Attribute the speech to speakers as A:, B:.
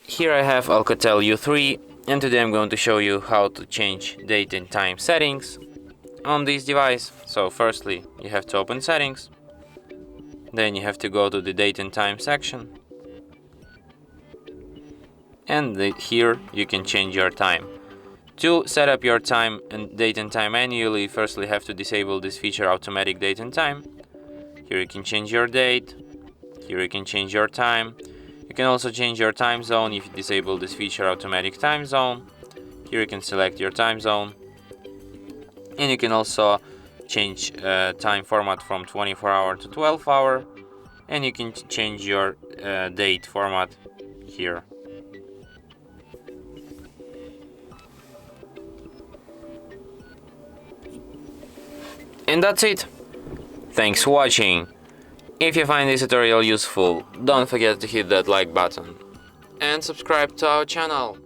A: Here I have ALCATEL U3, and today I'm going to show you how to change date and time settings on this device. So firstly, you have to open settings, then you have to go to the date and time section, and here you can change your time. To set up your time and date and time manually, firstly you have to disable this feature, automatic date and time. Here you can change your date, here you can change your time. You can also change your time zone if you disable this feature, automatic time zone. Here you can select your time zone, and you can also change time format from 24-hour to 12-hour, and you can change your date format here. And that's it. Thanks for watching. If you find this tutorial useful, don't forget to hit that like button and subscribe to our channel.